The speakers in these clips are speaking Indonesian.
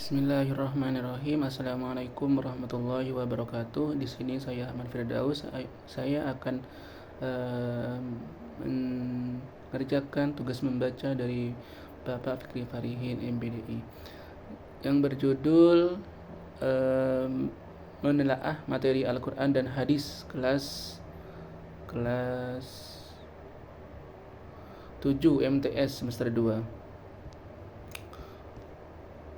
Bismillahirrahmanirrahim. Assalamualaikum warahmatullahi wabarakatuh. Di sini saya Ahmad Firdaus. Saya akan mengerjakan tugas membaca dari Bapak Fikri Farihin MPDI yang berjudul menelaah materi Al-Quran dan Hadis kelas 7 MTS semester 2,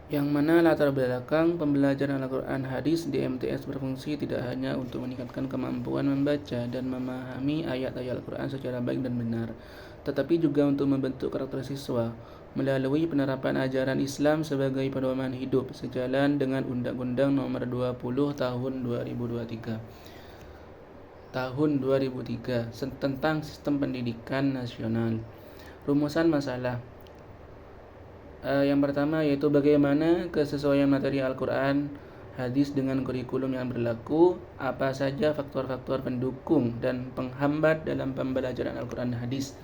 yang mana latar belakang pembelajaran Al-Quran Hadis di MTS berfungsi tidak hanya untuk meningkatkan kemampuan membaca dan memahami ayat-ayat Al-Quran secara baik dan benar, tetapi juga untuk membentuk karakter siswa melalui penerapan ajaran Islam sebagai pedoman hidup sejalan dengan Undang-Undang Nomor 20 Tahun 2003 tentang Sistem Pendidikan Nasional. Rumusan masalah. Yang pertama yaitu bagaimana kesesuaian materi Al-Quran Hadis dengan kurikulum yang berlaku, apa saja faktor-faktor pendukung dan penghambat dalam pembelajaran Al-Quran Hadis.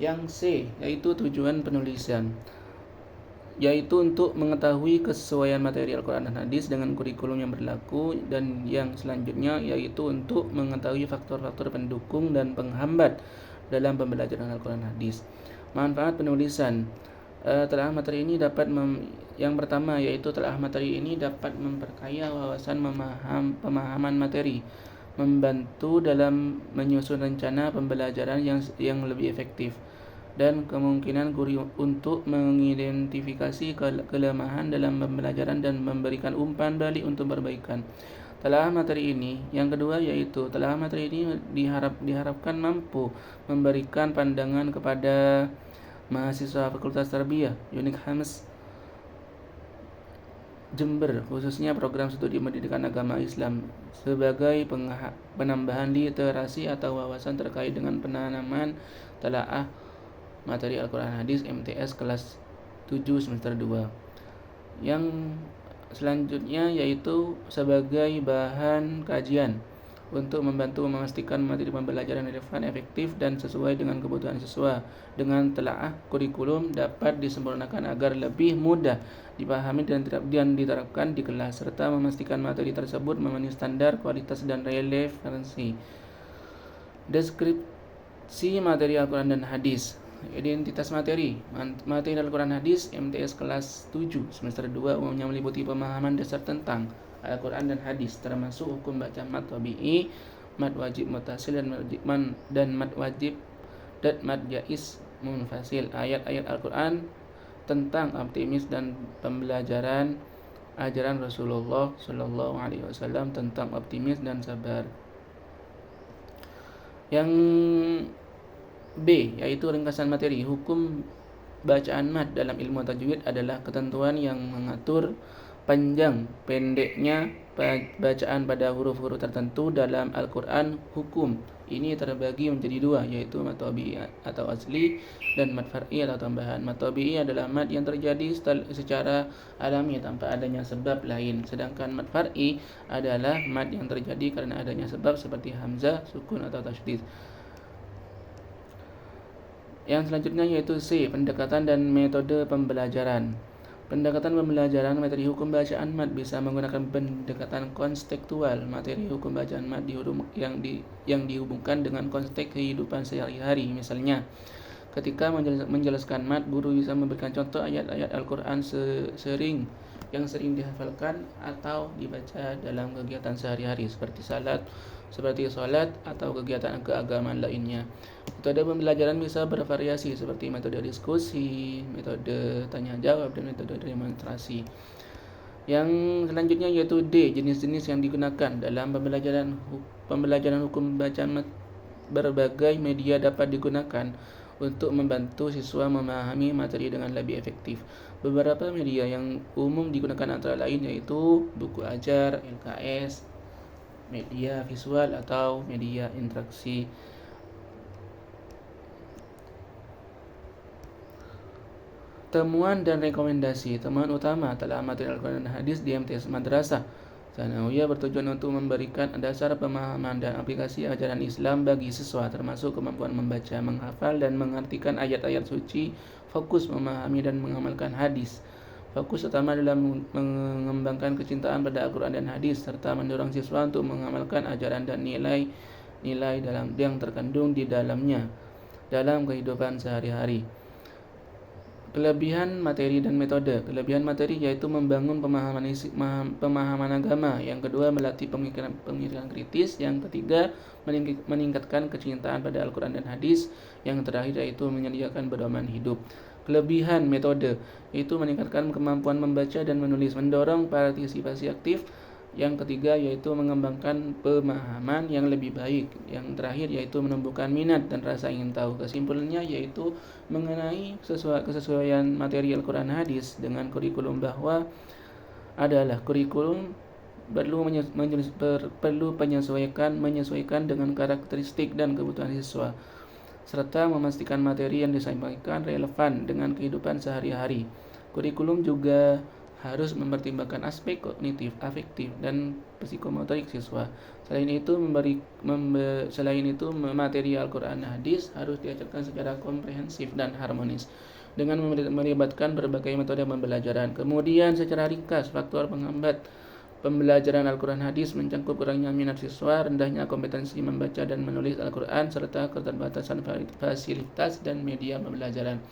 Yang C yaitu tujuan penulisan, yaitu untuk mengetahui kesesuaian materi Al-Quran dan Hadis dengan kurikulum yang berlaku, dan yang selanjutnya yaitu untuk mengetahui faktor-faktor pendukung dan penghambat dalam pembelajaran Al-Quran Hadis. Manfaat penulisan. Telaah materi ini dapat yang pertama yaitu telaah materi ini dapat memperkaya wawasan pemahaman materi, membantu dalam menyusun rencana pembelajaran yang lebih efektif, dan kemungkinan guru untuk mengidentifikasi kelemahan dalam pembelajaran dan memberikan umpan balik untuk perbaikan. Telaah materi ini yang kedua yaitu telaah materi ini diharapkan mampu memberikan pandangan kepada mahasiswa Fakultas Tarbiyah Unik Hames Jember, khususnya program studi pendidikan agama Islam, sebagai penambahan literasi atau wawasan terkait dengan penanaman telaah materi Al-Quran Hadis MTS kelas 7 semester 2. Yang selanjutnya yaitu sebagai bahan kajian untuk membantu memastikan materi pembelajaran relevan, efektif, dan sesuai dengan kebutuhan siswa. Dengan telaah kurikulum dapat disempurnakan agar lebih mudah dipahami dan diterapkan di kelas, serta memastikan materi tersebut memenuhi standar kualitas dan relevansi. Deskripsi materi Al-Quran dan Hadis. Identitas materi Al-Quran Hadis MTS kelas 7 semester 2 umumnya meliputi pemahaman dasar tentang Al-Quran dan Hadis, termasuk hukum baca mad tabi'i, mad wajib mutasil, dan mad wajib dan mad jaiz munfasil, ayat-ayat Al-Quran tentang optimis, dan pembelajaran ajaran Rasulullah Shallallahu Alaihi Wasallam tentang optimis dan sabar. Yang B yaitu ringkasan materi. Hukum bacaan mad dalam ilmu tajwid adalah ketentuan yang mengatur panjang pendeknya bacaan pada huruf-huruf tertentu dalam Al-Quran. Hukum ini terbagi menjadi dua, yaitu mad tabi'i atau asli dan mad far'i atau tambahan. Mad tabi'i adalah mad yang terjadi secara alami tanpa adanya sebab lain, sedangkan mad far'i adalah mad yang terjadi karena adanya sebab seperti hamzah, sukun, atau tasydid. Yang selanjutnya yaitu C, pendekatan dan metode pembelajaran. Pendekatan pembelajaran materi hukum bacaan mad bisa menggunakan pendekatan konstekstual. Materi hukum bacaan mad yang dihubungkan dengan konteks kehidupan sehari-hari. Misalnya, ketika menjelaskan mad, guru bisa memberikan contoh ayat-ayat Al-Quran yang sering dihafalkan atau dibaca dalam kegiatan sehari-hari seperti salat atau kegiatan keagamaan lainnya. Metode pembelajaran bisa bervariasi seperti metode diskusi, metode tanya jawab, dan metode demonstrasi. Yang selanjutnya yaitu D, jenis-jenis yang digunakan dalam pembelajaran hukum bacaan mad. Berbagai media dapat digunakan untuk membantu siswa memahami materi dengan lebih efektif. Beberapa media yang umum digunakan antara lain yaitu buku ajar, LKS, media visual, atau media interaksi. Temuan dan rekomendasi. Temuan utama telaah materi Al-Quran dan Hadis di MTS Madrasah Tsanawiyah bertujuan untuk memberikan dasar pemahaman dan aplikasi ajaran Islam bagi siswa, termasuk kemampuan membaca, menghafal, dan mengartikan ayat-ayat suci, fokus memahami dan mengamalkan hadis, Fokus utama dalam mengembangkan kecintaan pada Al-Quran dan hadis serta mendorong siswa untuk mengamalkan ajaran dan nilai yang terkandung di dalamnya dalam kehidupan sehari-hari. Kelebihan materi dan metode. Kelebihan materi yaitu membangun pemahaman agama. Yang kedua, melatih pemikiran kritis. Yang ketiga, meningkatkan kecintaan pada Al-Quran dan hadis. Yang terakhir yaitu menyediakan pedoman hidup. Kelebihan metode yaitu meningkatkan kemampuan membaca dan menulis, mendorong partisipasi aktif. Yang ketiga yaitu mengembangkan pemahaman yang lebih baik. Yang terakhir yaitu menumbuhkan minat dan rasa ingin tahu. Kesimpulannya yaitu mengenai kesesuaian materi Al-Quran hadis dengan kurikulum bahwa adalah kurikulum perlu menyesuaikan dengan karakteristik dan kebutuhan siswa, serta memastikan materi yang disampaikan relevan dengan kehidupan sehari-hari. Kurikulum juga harus mempertimbangkan aspek kognitif, afektif, dan psikomotorik siswa. Selain itu, materi Al-Quran dan hadis harus diajarkan secara komprehensif dan harmonis dengan melibatkan berbagai metode pembelajaran. Kemudian secara ringkas, faktor penghambat pembelajaran Al-Quran hadis mencakup kurangnya minat siswa, rendahnya kompetensi membaca dan menulis Al-Quran, serta keterbatasan fasilitas dan media pembelajaran.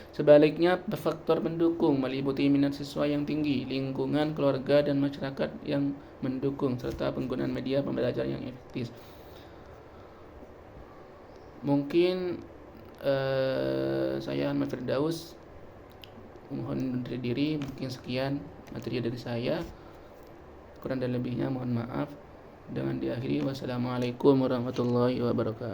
Sebaliknya, faktor pendukung meliputi minat siswa yang tinggi, lingkungan, keluarga, dan masyarakat yang mendukung, serta penggunaan media pembelajaran yang efektif. Mungkin saya Ahmad Firdaus mohon undur diri. Mungkin sekian materi dari saya, kurang dan lebihnya mohon maaf. Dengan diakhiri, wassalamualaikum warahmatullahi wabarakatuh.